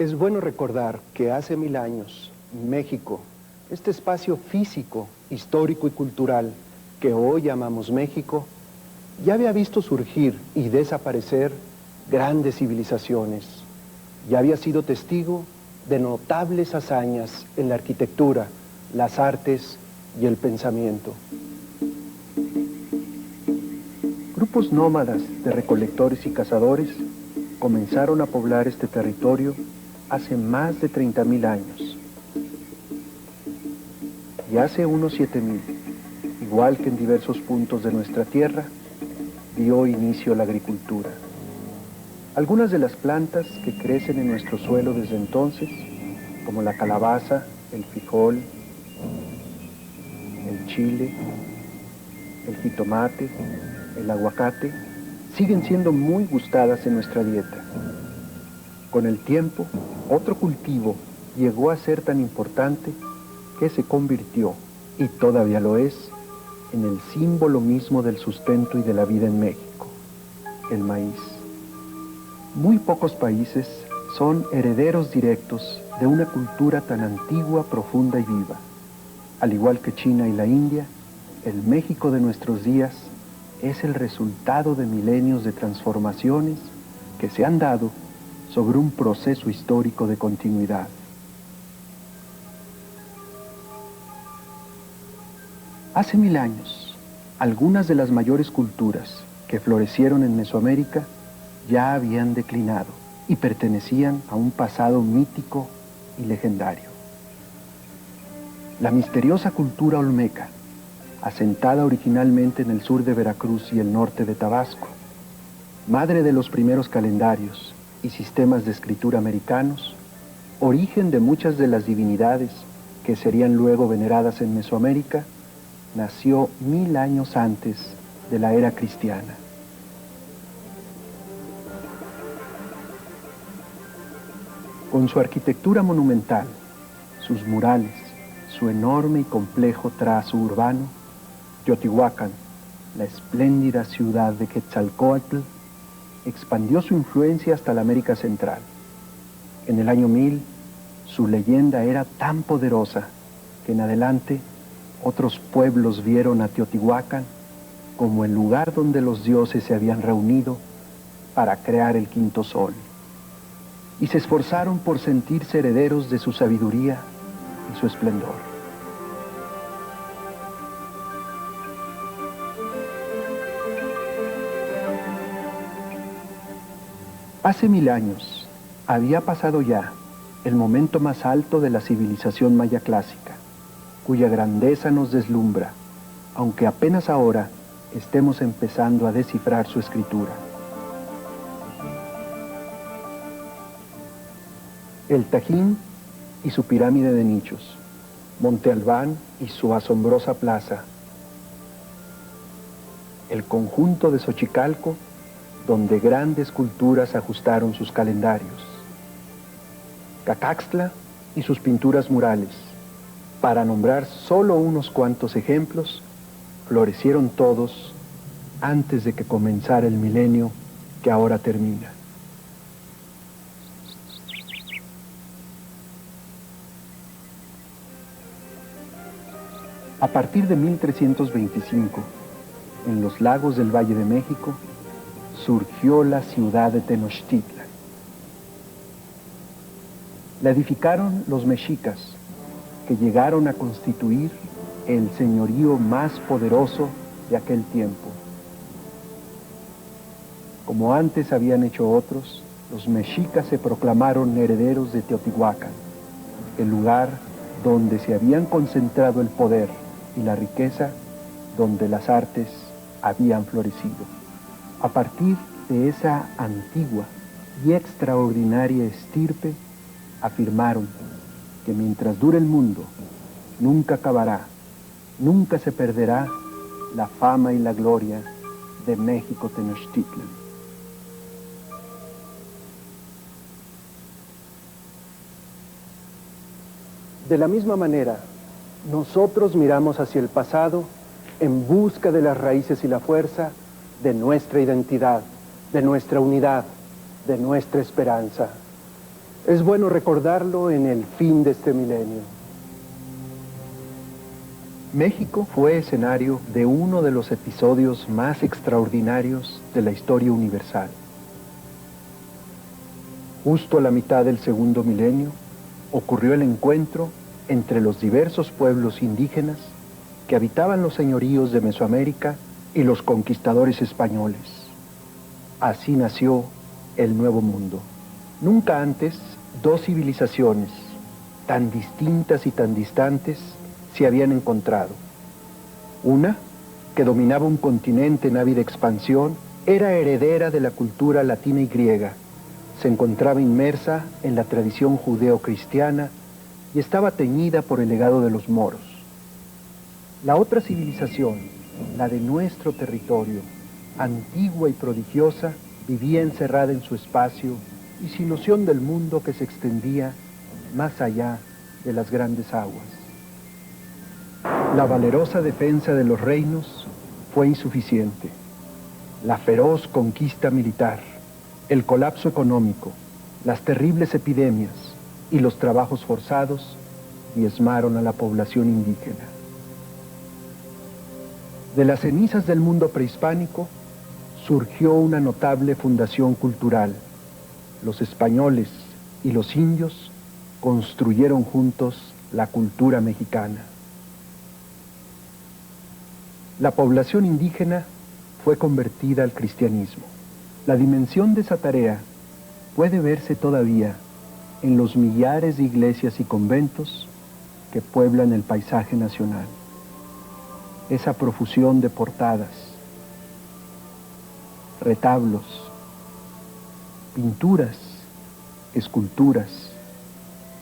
Es bueno recordar que hace 1000 años, México, este espacio físico, histórico y cultural que hoy llamamos México, ya había visto surgir y desaparecer grandes civilizaciones. Ya había sido testigo de notables hazañas en la arquitectura, las artes y el pensamiento. Grupos nómadas de recolectores y cazadores comenzaron a poblar este territorio hace más de 30.000 años. Y hace unos 7.000, igual que en diversos puntos de nuestra tierra, dio inicio la agricultura. Algunas de las plantas que crecen en nuestro suelo desde entonces, como la calabaza, el frijol, el chile, el jitomate, el aguacate, siguen siendo muy gustadas en nuestra dieta. Con el tiempo, otro cultivo llegó a ser tan importante que se convirtió, y todavía lo es, en el símbolo mismo del sustento y de la vida en México, el maíz. Muy pocos países son herederos directos de una cultura tan antigua, profunda y viva. Al igual que China y la India, el México de nuestros días es el resultado de milenios de transformaciones que se han dado sobre un proceso histórico de continuidad. Hace 1000 años, algunas de las mayores culturas que florecieron en Mesoamérica ya habían declinado y pertenecían a un pasado mítico y legendario. La misteriosa cultura olmeca, asentada originalmente en el sur de Veracruz y el norte de Tabasco, madre de los primeros calendarios y sistemas de escritura americanos, origen de muchas de las divinidades que serían luego veneradas en Mesoamérica, nació 1000 años antes de la era cristiana. Con su arquitectura monumental, sus murales, su enorme y complejo trazo urbano, Teotihuacán, la espléndida ciudad de Quetzalcóatl, expandió su influencia hasta la América Central. En el año 1000, su leyenda era tan poderosa que en adelante otros pueblos vieron a Teotihuacán como el lugar donde los dioses se habían reunido para crear el quinto sol, y se esforzaron por sentirse herederos de su sabiduría y su esplendor. Hace 1000 años había pasado ya el momento más alto de la civilización maya clásica, cuya grandeza nos deslumbra, aunque apenas ahora estemos empezando a descifrar su escritura. El Tajín y su pirámide de nichos, Monte Albán y su asombrosa plaza, el conjunto de Xochicalco, donde grandes culturas ajustaron sus calendarios, Cacaxtla y sus pinturas murales, para nombrar solo unos cuantos ejemplos, florecieron todos antes de que comenzara el milenio que ahora termina. A partir de 1325, en los lagos del Valle de México, surgió la ciudad de Tenochtitlan. La edificaron los mexicas, que llegaron a constituir el señorío más poderoso de aquel tiempo. Como antes habían hecho otros, los mexicas se proclamaron herederos de Teotihuacán, el lugar donde se habían concentrado el poder y la riqueza, donde las artes habían florecido. A partir de esa antigua y extraordinaria estirpe, afirmaron que mientras dure el mundo, nunca acabará, nunca se perderá la fama y la gloria de México Tenochtitlan. De la misma manera, nosotros miramos hacia el pasado en busca de las raíces y la fuerza de nuestra identidad, de nuestra unidad, de nuestra esperanza. Es bueno recordarlo en el fin de este milenio. México fue escenario de uno de los episodios más extraordinarios de la historia universal. Justo a la mitad del segundo milenio ocurrió el encuentro entre los diversos pueblos indígenas que habitaban los señoríos de Mesoamérica y los conquistadores españoles. Así nació el Nuevo Mundo. Nunca antes, dos civilizaciones tan distintas y tan distantes se habían encontrado. Una, que dominaba un continente en ávida expansión, era heredera de la cultura latina y griega, se encontraba inmersa en la tradición judeo-cristiana y estaba teñida por el legado de los moros. La otra civilización, la de nuestro territorio, antigua y prodigiosa, vivía encerrada en su espacio y sin noción del mundo que se extendía más allá de las grandes aguas. La valerosa defensa de los reinos fue insuficiente. La feroz conquista militar, el colapso económico, las terribles epidemias y los trabajos forzados diezmaron a la población indígena. De las cenizas del mundo prehispánico surgió una notable fundación cultural. Los españoles y los indios construyeron juntos la cultura mexicana. La población indígena fue convertida al cristianismo. La dimensión de esa tarea puede verse todavía en los millares de iglesias y conventos que pueblan el paisaje nacional. Esa profusión de portadas, retablos, pinturas, esculturas,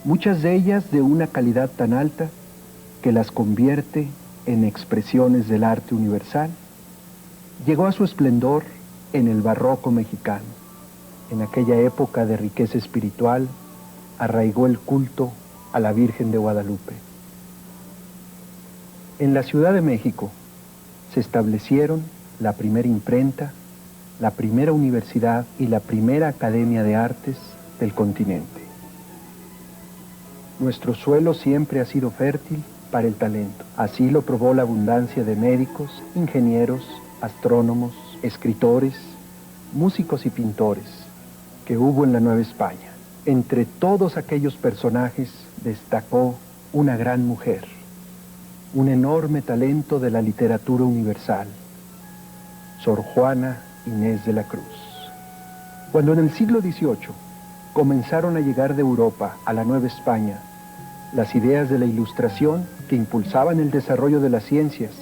muchas de ellas de una calidad tan alta que las convierte en expresiones del arte universal, llegó a su esplendor en el barroco mexicano. En aquella época de riqueza espiritual, arraigó el culto a la Virgen de Guadalupe. En la Ciudad de México se establecieron la primera imprenta, la primera universidad y la primera academia de artes del continente. Nuestro suelo siempre ha sido fértil para el talento. Así lo probó la abundancia de médicos, ingenieros, astrónomos, escritores, músicos y pintores que hubo en la Nueva España. Entre todos aquellos personajes destacó una gran mujer, un enorme talento de la literatura universal, Sor Juana Inés de la Cruz. Cuando en el siglo XVIII comenzaron a llegar de Europa a la Nueva España las ideas de la Ilustración que impulsaban el desarrollo de las ciencias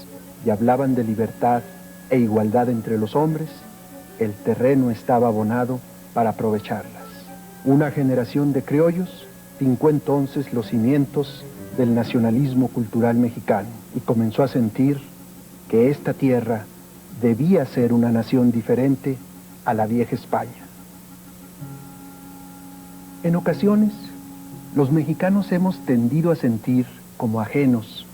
y hablaban de libertad e igualdad entre los hombres, el terreno estaba abonado para aprovecharlas. Una generación de criollos fincó entonces los cimientos del nacionalismo cultural mexicano y comenzó a sentir que esta tierra debía ser una nación diferente a la vieja España. En ocasiones, los mexicanos hemos tendido a sentir como ajenos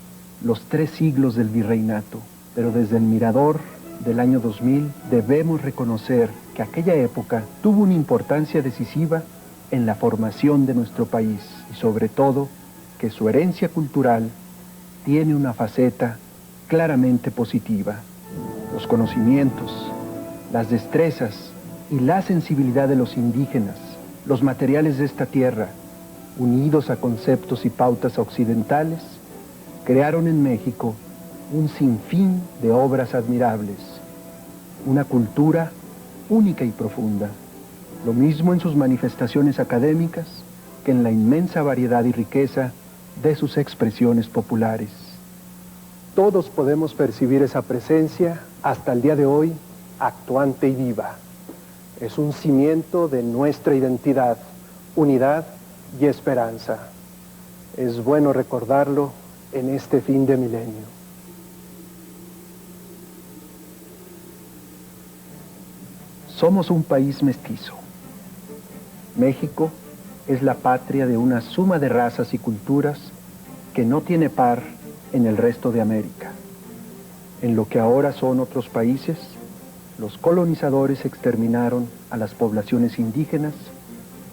los 3 siglos del virreinato, pero desde el mirador del año 2000 debemos reconocer que aquella época tuvo una importancia decisiva en la formación de nuestro país y sobre todo que su herencia cultural tiene una faceta claramente positiva. Los conocimientos, las destrezas y la sensibilidad de los indígenas, los materiales de esta tierra, unidos a conceptos y pautas occidentales, crearon en México un sinfín de obras admirables, una cultura única y profunda, lo mismo en sus manifestaciones académicas que en la inmensa variedad y riqueza de sus expresiones populares. Todos podemos percibir esa presencia hasta el día de hoy, actuante y viva. Es un cimiento de nuestra identidad, unidad y esperanza. Es bueno recordarlo en este fin de milenio. Somos un país mestizo. México es la patria de una suma de razas y culturas que no tiene par en el resto de América. En lo que ahora son otros países, los colonizadores exterminaron a las poblaciones indígenas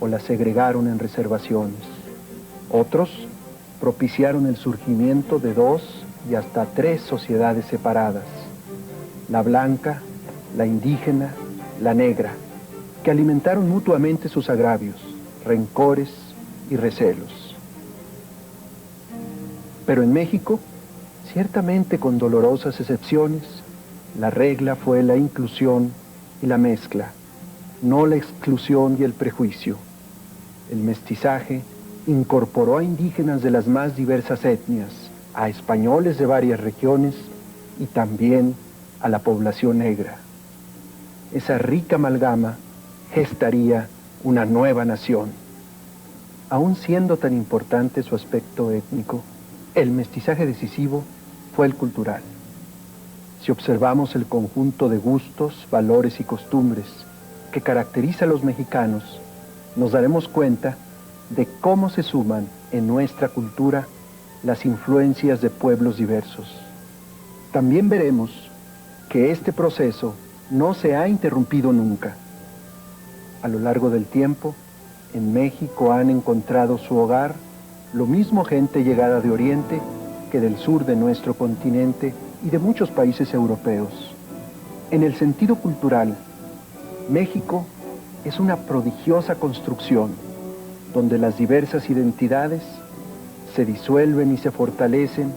o las segregaron en reservaciones. Otros propiciaron el surgimiento de 2 y hasta 3 sociedades separadas, la blanca, la indígena, la negra, que alimentaron mutuamente sus agravios, rencores y recelos. Pero en México, ciertamente con dolorosas excepciones, la regla fue la inclusión y la mezcla, no la exclusión y el prejuicio. El mestizaje incorporó a indígenas de las más diversas etnias, a españoles de varias regiones y también a la población negra. Esa rica amalgama gestaría una nueva nación. Aun siendo tan importante su aspecto étnico, el mestizaje decisivo fue el cultural. Si observamos el conjunto de gustos, valores y costumbres que caracteriza a los mexicanos, nos daremos cuenta de cómo se suman en nuestra cultura las influencias de pueblos diversos. También veremos que este proceso no se ha interrumpido nunca. A lo largo del tiempo, en México han encontrado su hogar lo mismo gente llegada de Oriente que del sur de nuestro continente y de muchos países europeos. En el sentido cultural, México es una prodigiosa construcción donde las diversas identidades se disuelven y se fortalecen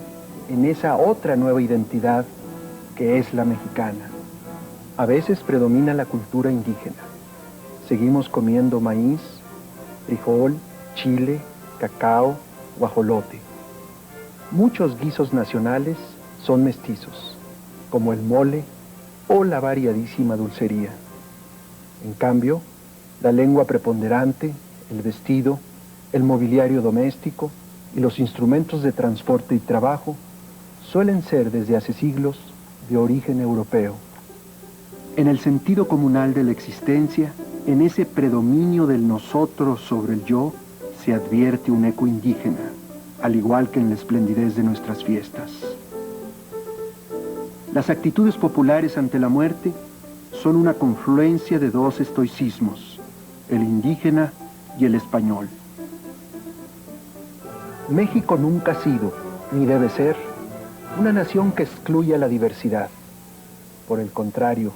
en esa otra nueva identidad que es la mexicana. A veces predomina la cultura indígena. Seguimos comiendo maíz, frijol, chile, cacao, guajolote. Muchos guisos nacionales son mestizos, como el mole o la variadísima dulcería. En cambio, la lengua preponderante, el vestido, el mobiliario doméstico y los instrumentos de transporte y trabajo suelen ser desde hace siglos de origen europeo. En el sentido comunal de la existencia, en ese predominio del nosotros sobre el yo, se advierte un eco indígena, al igual que en la esplendidez de nuestras fiestas. Las actitudes populares ante la muerte son una confluencia de 2 estoicismos, el indígena y el español. México nunca ha sido, ni debe ser, una nación que excluya la diversidad. Por el contrario,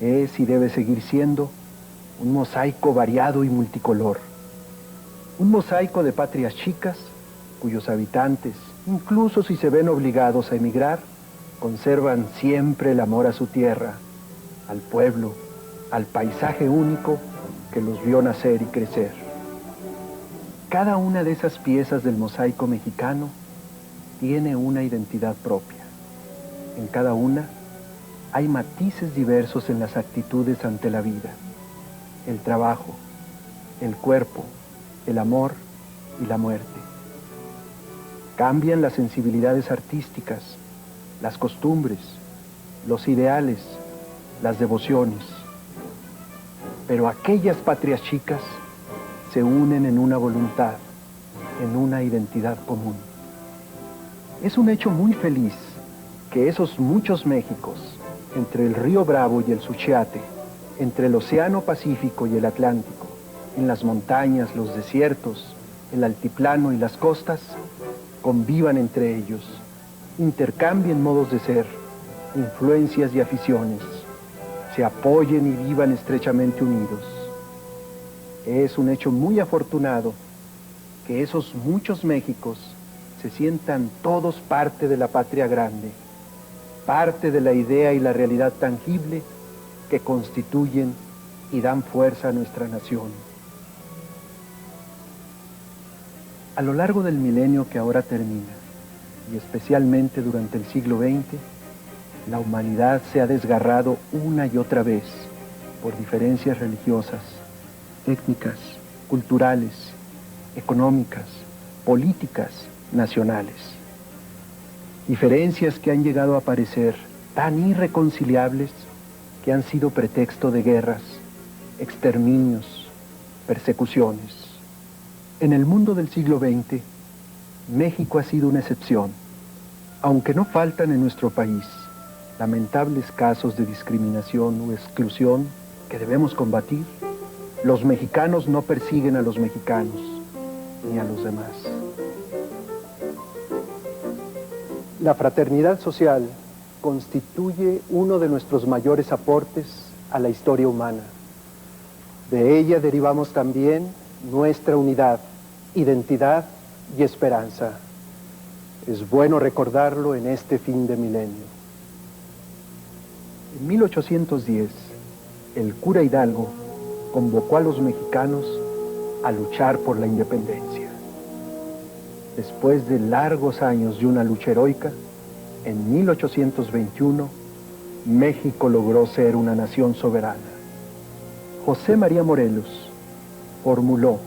es y debe seguir siendo un mosaico variado y multicolor. Un mosaico de patrias chicas, cuyos habitantes, incluso si se ven obligados a emigrar, conservan siempre el amor a su tierra, al pueblo, al paisaje único que los vio nacer y crecer. Cada una de esas piezas del mosaico mexicano tiene una identidad propia. En cada una hay matices diversos en las actitudes ante la vida, el trabajo, el cuerpo, el amor y la muerte. Cambian las sensibilidades artísticas, las costumbres, los ideales, las devociones. Pero aquellas patrias chicas se unen en una voluntad, en una identidad común. Es un hecho muy feliz que esos muchos Méxicos, entre el río Bravo y el Suchiate, entre el Océano Pacífico y el Atlántico, en las montañas, los desiertos, el altiplano y las costas, convivan entre ellos, intercambien modos de ser, influencias y aficiones, se apoyen y vivan estrechamente unidos. Es un hecho muy afortunado que esos muchos Méxicos se sientan todos parte de la patria grande, parte de la idea y la realidad tangible que constituyen y dan fuerza a nuestra nación. A lo largo del milenio que ahora termina, y especialmente durante el siglo XX, la humanidad se ha desgarrado una y otra vez por diferencias religiosas, étnicas, culturales, económicas, políticas, nacionales. Diferencias que han llegado a parecer tan irreconciliables que han sido pretexto de guerras, exterminios, persecuciones. En el mundo del siglo XX, México ha sido una excepción, aunque no faltan en nuestro país lamentables casos de discriminación o exclusión que debemos combatir. Los mexicanos no persiguen a los mexicanos, ni a los demás. La fraternidad social constituye uno de nuestros mayores aportes a la historia humana. De ella derivamos también nuestra unidad, identidad y esperanza. Es bueno recordarlo en este fin de milenio. En 1810, el cura Hidalgo convocó a los mexicanos a luchar por la independencia. Después de largos años de una lucha heroica, en 1821, México logró ser una nación soberana. José María Morelos formuló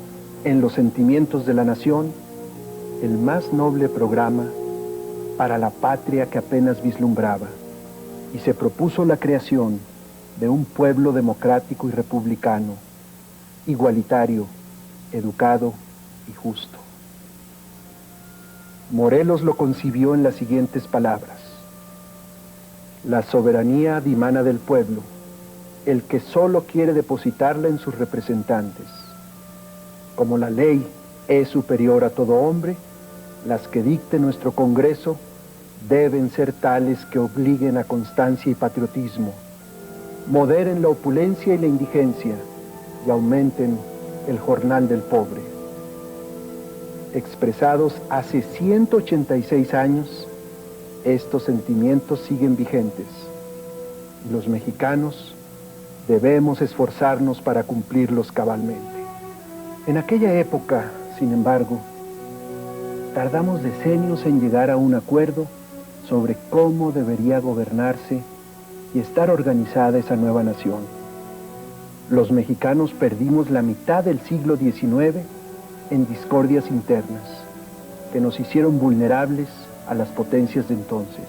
en Los sentimientos de la nación el más noble programa para la patria que apenas vislumbraba y se propuso la creación de un pueblo democrático y republicano, igualitario, educado y justo. Morelos lo concibió en las siguientes palabras: la soberanía dimana del pueblo, el que solo quiere depositarla en sus representantes. Como la ley es superior a todo hombre, las que dicte nuestro Congreso deben ser tales que obliguen a constancia y patriotismo, moderen la opulencia y la indigencia y aumenten el jornal del pobre. Expresados hace 186 años, estos sentimientos siguen vigentes y los mexicanos debemos esforzarnos para cumplirlos cabalmente. En aquella época, sin embargo, tardamos decenios en llegar a un acuerdo sobre cómo debería gobernarse y estar organizada esa nueva nación. Los mexicanos perdimos la mitad del siglo XIX en discordias internas que nos hicieron vulnerables a las potencias de entonces.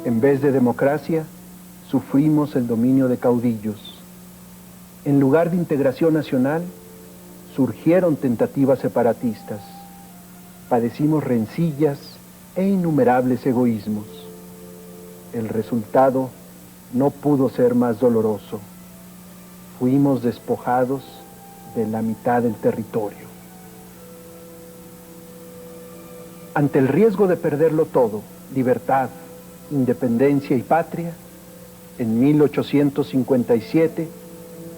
En vez de democracia, sufrimos el dominio de caudillos. En lugar de integración nacional, surgieron tentativas separatistas. Padecimos rencillas e innumerables egoísmos. El resultado no pudo ser más doloroso. Fuimos despojados de la mitad del territorio. Ante el riesgo de perderlo todo, libertad, independencia y patria, en 1857,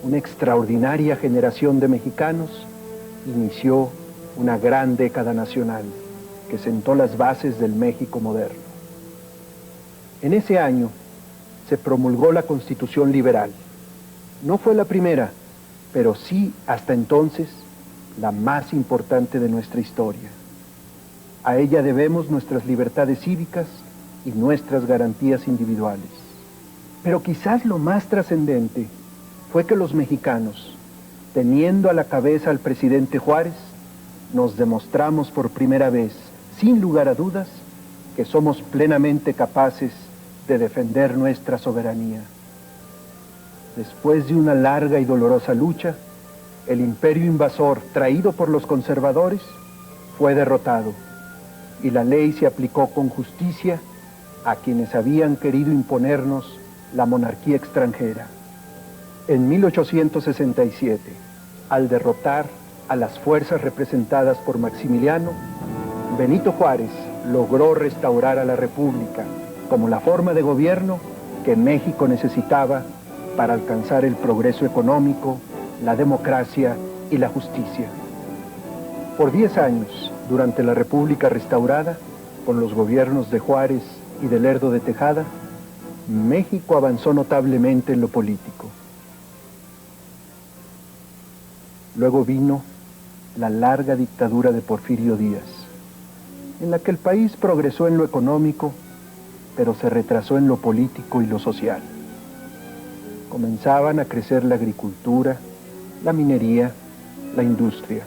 una extraordinaria generación de mexicanos inició una gran década nacional que sentó las bases del México moderno. En ese año se promulgó la Constitución Liberal. No fue la primera, pero sí, hasta entonces, la más importante de nuestra historia. A ella debemos nuestras libertades cívicas y nuestras garantías individuales. Pero quizás lo más trascendente fue que los mexicanos, teniendo a la cabeza al presidente Juárez, nos demostramos por primera vez, sin lugar a dudas, que somos plenamente capaces de defender nuestra soberanía. Después de una larga y dolorosa lucha, el imperio invasor, traído por los conservadores, fue derrotado y la ley se aplicó con justicia a quienes habían querido imponernos la monarquía extranjera. En 1867, al derrotar a las fuerzas representadas por Maximiliano, Benito Juárez logró restaurar a la República como la forma de gobierno que México necesitaba para alcanzar el progreso económico, la democracia y la justicia. Por 10 años, durante la República restaurada, con los gobiernos de Juárez y de Lerdo de Tejada, México avanzó notablemente en lo político. Luego vino la larga dictadura de Porfirio Díaz, en la que el país progresó en lo económico, pero se retrasó en lo político y lo social. Comenzaban a crecer la agricultura, la minería, la industria.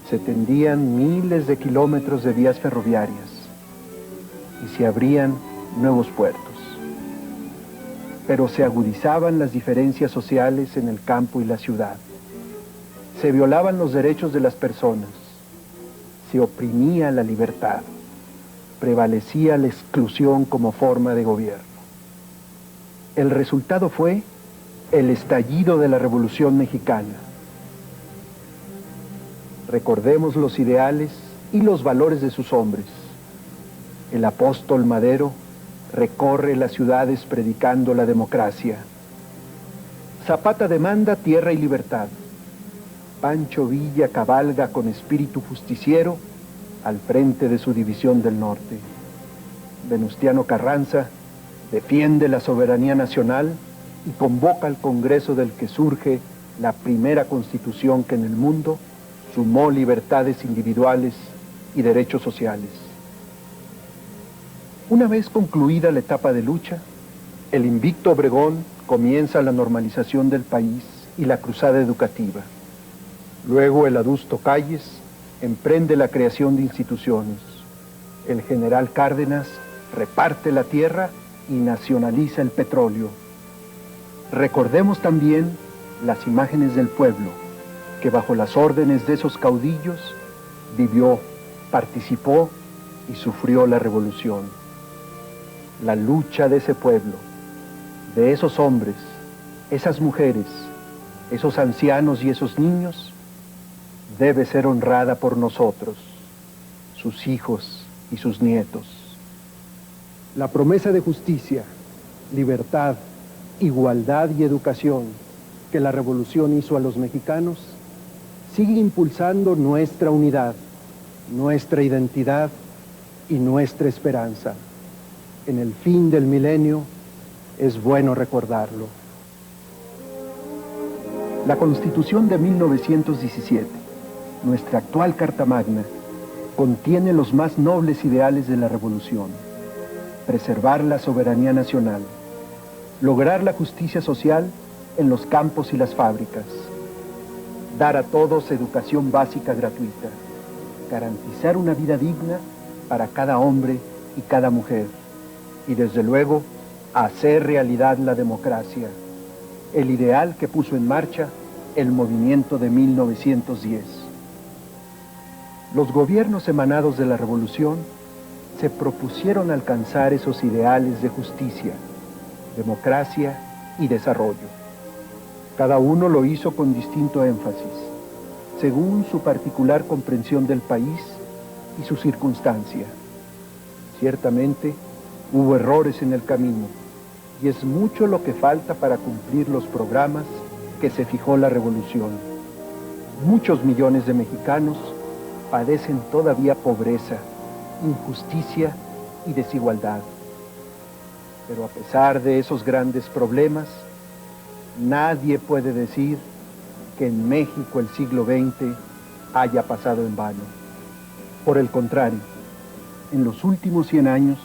Se tendían miles de kilómetros de vías ferroviarias y se abrían nuevos puertos. Pero se agudizaban las diferencias sociales en el campo y la ciudad. Se violaban los derechos de las personas. Se oprimía la libertad. Prevalecía la exclusión como forma de gobierno. El resultado fue el estallido de la Revolución Mexicana. Recordemos los ideales y los valores de sus hombres. El apóstol Madero recorre las ciudades predicando la democracia. Zapata demanda tierra y libertad. Pancho Villa cabalga con espíritu justiciero al frente de su división del norte. Venustiano Carranza defiende la soberanía nacional y convoca al Congreso del que surge la primera constitución que en el mundo sumó libertades individuales y derechos sociales. Una vez concluida la etapa de lucha, el invicto Obregón comienza la normalización del país y la cruzada educativa. Luego el adusto Calles emprende la creación de instituciones. El general Cárdenas reparte la tierra y nacionaliza el petróleo. Recordemos también las imágenes del pueblo, que bajo las órdenes de esos caudillos vivió, participó y sufrió la revolución. La lucha de ese pueblo, de esos hombres, esas mujeres, esos ancianos y esos niños, debe ser honrada por nosotros, sus hijos y sus nietos. La promesa de justicia, libertad, igualdad y educación que la revolución hizo a los mexicanos sigue impulsando nuestra unidad, nuestra identidad y nuestra esperanza. En el fin del milenio es bueno recordarlo. La Constitución de 1917, nuestra actual Carta Magna, contiene los más nobles ideales de la revolución: preservar la soberanía nacional, lograr la justicia social en los campos y las fábricas, dar a todos educación básica gratuita, garantizar una vida digna para cada hombre y cada mujer, y desde luego hacer realidad la democracia, el ideal que puso en marcha el movimiento de 1910. Los gobiernos emanados de la revolución se propusieron alcanzar esos ideales de justicia, democracia y desarrollo. Cada uno lo hizo con distinto énfasis, según su particular comprensión del país y su circunstancia. Ciertamente, hubo errores en el camino, y es mucho lo que falta para cumplir los programas que se fijó la revolución. Muchos millones de mexicanos padecen todavía pobreza, injusticia y desigualdad. Pero a pesar de esos grandes problemas, nadie puede decir que en México el siglo XX haya pasado en vano. Por el contrario, en los últimos 100 años,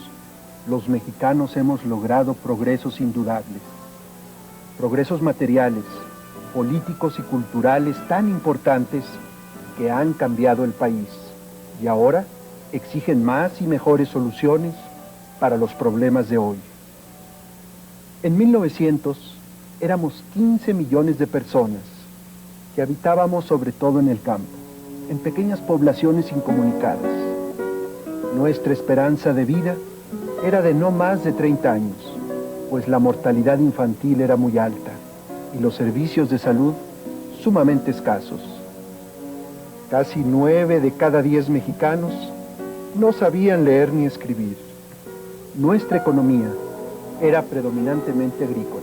los mexicanos hemos logrado progresos indudables. Progresos materiales, políticos y culturales tan importantes que han cambiado el país y ahora exigen más y mejores soluciones para los problemas de hoy. En 1900 éramos 15 millones de personas que habitábamos sobre todo en el campo, en pequeñas poblaciones incomunicadas. Nuestra esperanza de vida era de no más de 30 años, pues la mortalidad infantil era muy alta y los servicios de salud sumamente escasos. Casi 9 de cada 10 mexicanos no sabían leer ni escribir. Nuestra economía era predominantemente agrícola,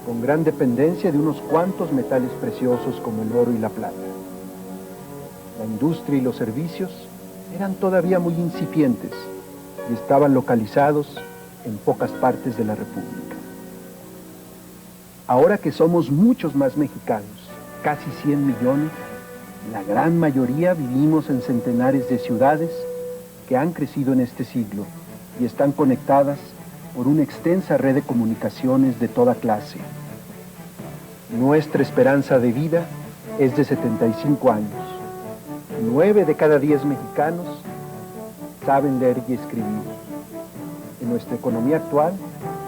con gran dependencia de unos cuantos metales preciosos como el oro y la plata. La industria y los servicios eran todavía muy incipientes y estaban localizados en pocas partes de la República. Ahora que somos muchos más mexicanos, casi 100 millones, la gran mayoría vivimos en centenares de ciudades que han crecido en este siglo y están conectadas por una extensa red de comunicaciones de toda clase. Nuestra esperanza de vida es de 75 años. 9 de cada 10 mexicanos saben leer y escribir. En nuestra economía actual,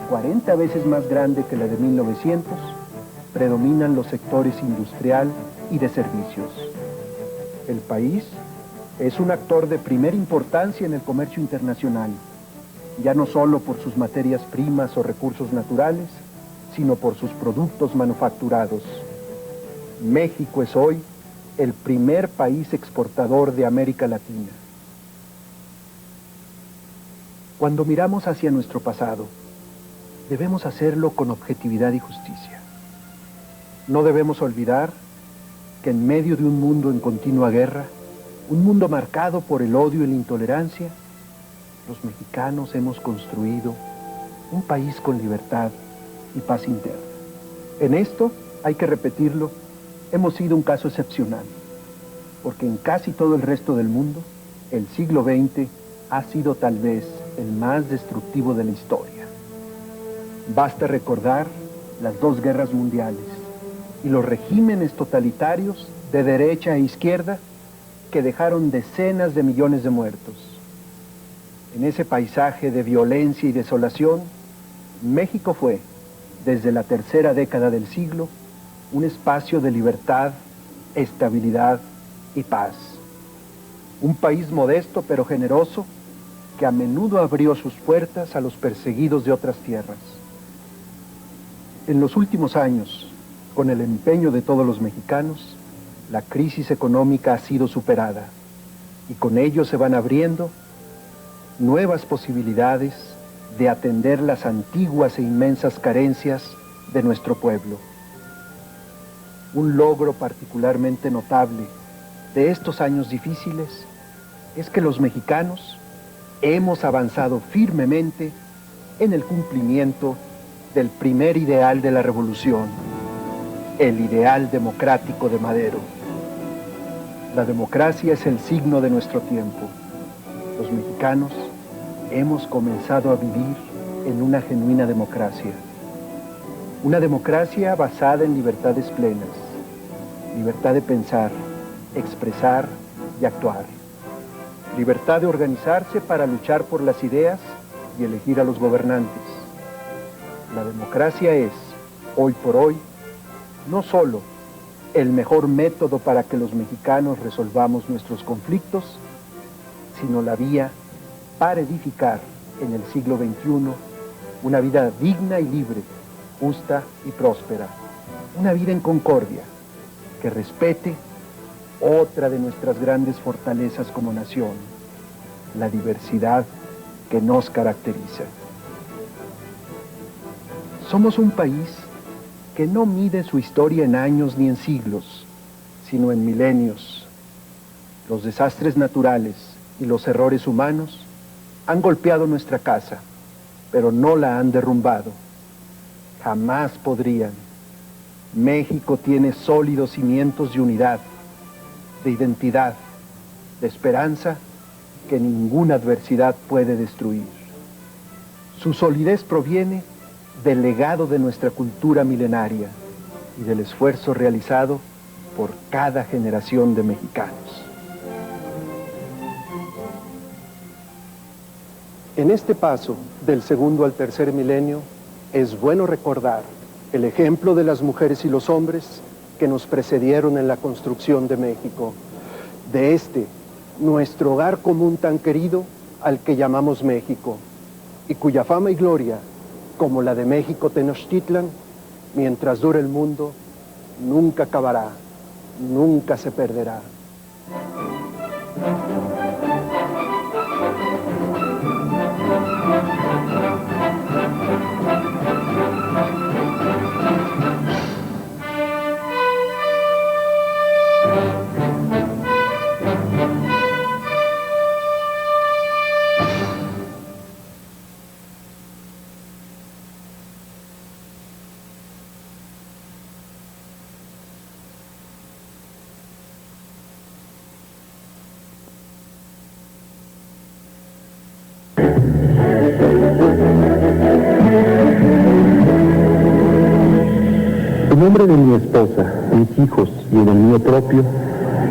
40 veces más grande que la de 1900, predominan los sectores industrial y de servicios. El país es un actor de primera importancia en el comercio internacional, ya no solo por sus materias primas o recursos naturales, sino por sus productos manufacturados. México es hoy el primer país exportador de América Latina. Cuando miramos hacia nuestro pasado, debemos hacerlo con objetividad y justicia. No debemos olvidar que en medio de un mundo en continua guerra, un mundo marcado por el odio y la intolerancia, los mexicanos hemos construido un país con libertad y paz interna. En esto, hay que repetirlo, hemos sido un caso excepcional, porque en casi todo el resto del mundo, el siglo XX ha sido tal vez el más destructivo de la historia. Basta recordar las dos guerras mundiales y los regímenes totalitarios de derecha e izquierda que dejaron decenas de millones de muertos. En ese paisaje de violencia y desolación, México fue, desde la tercera década del siglo, un espacio de libertad, estabilidad y paz. Un país modesto pero generoso que a menudo abrió sus puertas a los perseguidos de otras tierras. En los últimos años, con el empeño de todos los mexicanos, la crisis económica ha sido superada y con ello se van abriendo nuevas posibilidades de atender las antiguas e inmensas carencias de nuestro pueblo. Un logro particularmente notable de estos años difíciles es que los mexicanos hemos avanzado firmemente en el cumplimiento del primer ideal de la revolución, el ideal democrático de Madero. La democracia es el signo de nuestro tiempo. Los mexicanos hemos comenzado a vivir en una genuina democracia. Una democracia basada en libertades plenas, libertad de pensar, expresar y actuar. Libertad de organizarse para luchar por las ideas y elegir a los gobernantes. La democracia es, hoy por hoy, no solo el mejor método para que los mexicanos resolvamos nuestros conflictos, sino la vía para edificar en el siglo XXI una vida digna y libre, justa y próspera, una vida en concordia, que respete otra de nuestras grandes fortalezas como nación, la diversidad que nos caracteriza. Somos un país que no mide su historia en años ni en siglos, sino en milenios. Los desastres naturales y los errores humanos han golpeado nuestra casa, pero no la han derrumbado. Jamás podrían. México tiene sólidos cimientos de unidad, de identidad, de esperanza que ninguna adversidad puede destruir. Su solidez proviene del legado de nuestra cultura milenaria y del esfuerzo realizado por cada generación de mexicanos. En este paso del segundo al tercer milenio, es bueno recordar el ejemplo de las mujeres y los hombres que nos precedieron en la construcción de México, de nuestro hogar común tan querido al que llamamos México, y cuya fama y gloria, como la de México Tenochtitlan, mientras dure el mundo, nunca acabará, nunca se perderá. En nombre de mi esposa, mis hijos y en el mío propio,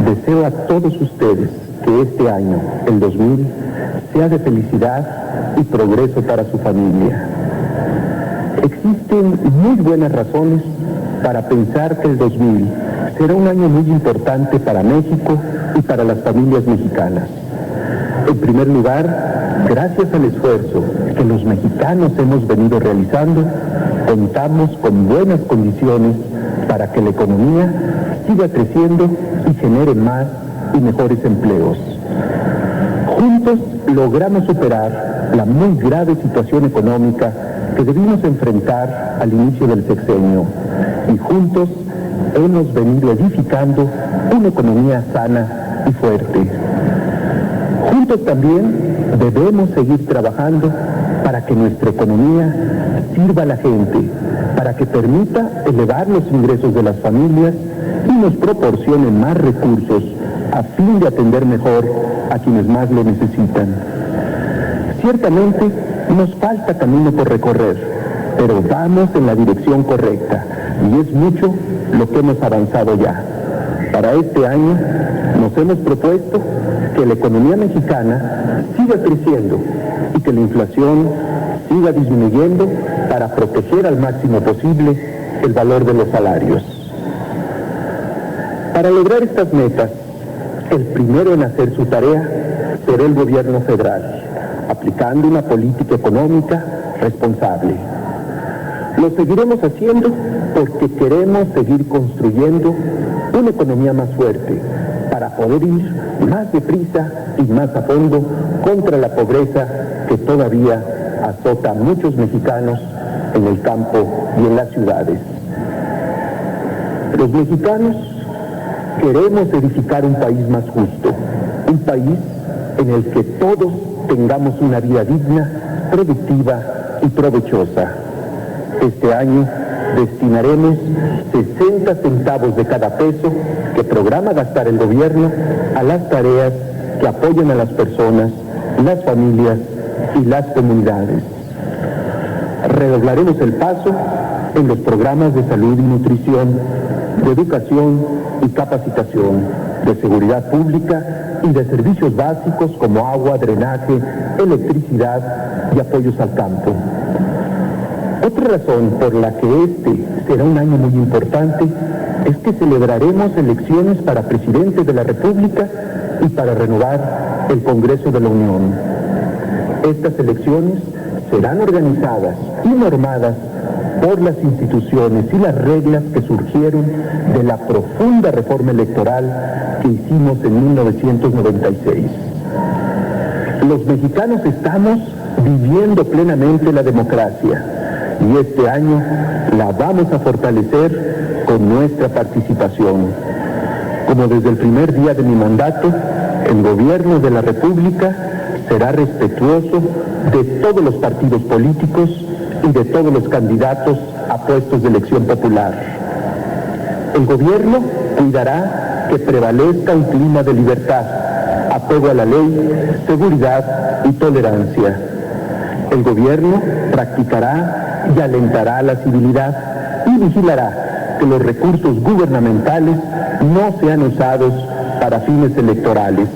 deseo a todos ustedes que este año, el 2000, sea de felicidad y progreso para su familia. Existen muy buenas razones para pensar que el 2000 será un año muy importante para México y para las familias mexicanas. En primer lugar, gracias al esfuerzo que los mexicanos hemos venido realizando, contamos con buenas condiciones para que la economía siga creciendo y genere más y mejores empleos. Juntos logramos superar la muy grave situación económica que debimos enfrentar al inicio del sexenio, y juntos hemos venido edificando una economía sana y fuerte. Juntos también debemos seguir trabajando para que nuestra economía sirva a la gente, para que permita elevar los ingresos de las familias y nos proporcione más recursos a fin de atender mejor a quienes más lo necesitan. Ciertamente nos falta camino por recorrer, pero vamos en la dirección correcta y es mucho lo que hemos avanzado ya. Para este año nos hemos propuesto que la economía mexicana siga creciendo y que la inflación siga disminuyendo para proteger al máximo posible el valor de los salarios. Para lograr estas metas, el primero en hacer su tarea será el gobierno federal, aplicando una política económica responsable. Lo seguiremos haciendo porque queremos seguir construyendo una economía más fuerte para poder ir más deprisa y más a fondo contra la pobreza que todavía azota a muchos mexicanos en el campo y en las ciudades. Los mexicanos queremos edificar un país más justo, un país en el que todos tengamos una vida digna, productiva y provechosa. Este año destinaremos 60 centavos de cada peso que programa gastar el gobierno a las tareas que apoyan a las personas, las familias y las comunidades. Redoblaremos el paso en los programas de salud y nutrición, de educación y capacitación, de seguridad pública y de servicios básicos como agua, drenaje, electricidad y apoyos al campo. Otra razón por la que este será un año muy importante es que celebraremos elecciones para presidente de la República y para renovar el Congreso de la Unión. Estas elecciones serán organizadas y normadas por las instituciones y las reglas que surgieron de la profunda reforma electoral que hicimos en 1996. Los mexicanos estamos viviendo plenamente la democracia y este año la vamos a fortalecer con nuestra participación. Como desde el primer día de mi mandato, el gobierno de la República será respetuoso de todos los partidos políticos y de todos los candidatos a puestos de elección popular. El gobierno cuidará que prevalezca un clima de libertad, apego a la ley, seguridad y tolerancia. El gobierno practicará y alentará la civilidad y vigilará que los recursos gubernamentales no sean usados para fines electorales.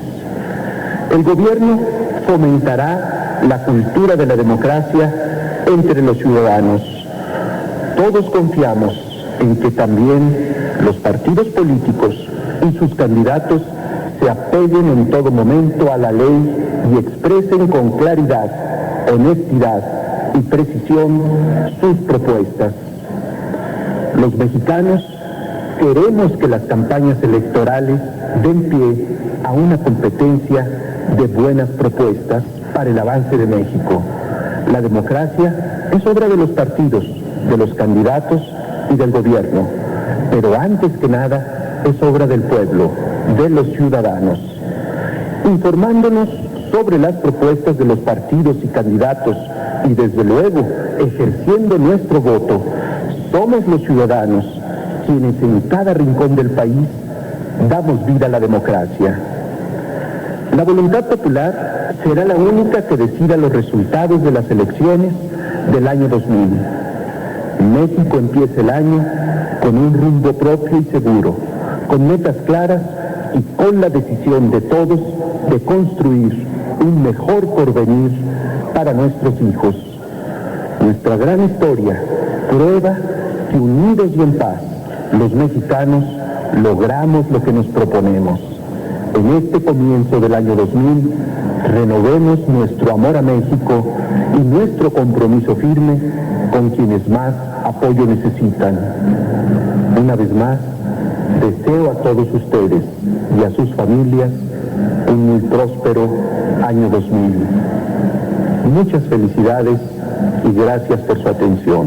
El gobierno fomentará la cultura de la democracia entre los ciudadanos. Todos confiamos en que también los partidos políticos y sus candidatos se apeguen en todo momento a la ley y expresen con claridad, honestidad y precisión sus propuestas. Los mexicanos queremos que las campañas electorales den pie a una competencia de buenas propuestas para el avance de México. La democracia es obra de los partidos, de los candidatos y del gobierno, pero antes que nada es obra del pueblo, de los ciudadanos. Informándonos sobre las propuestas de los partidos y candidatos y desde luego ejerciendo nuestro voto, somos los ciudadanos quienes en cada rincón del país damos vida a la democracia. La voluntad popular será la única que decida los resultados de las elecciones del año 2000. México empieza el año con un rumbo propio y seguro, con metas claras y con la decisión de todos de construir un mejor porvenir para nuestros hijos. Nuestra gran historia prueba que unidos y en paz, los mexicanos logramos lo que nos proponemos. En este comienzo del año 2000, renovemos nuestro amor a México y nuestro compromiso firme con quienes más apoyo necesitan. Una vez más, deseo a todos ustedes y a sus familias un muy próspero año 2000. Muchas felicidades y gracias por su atención.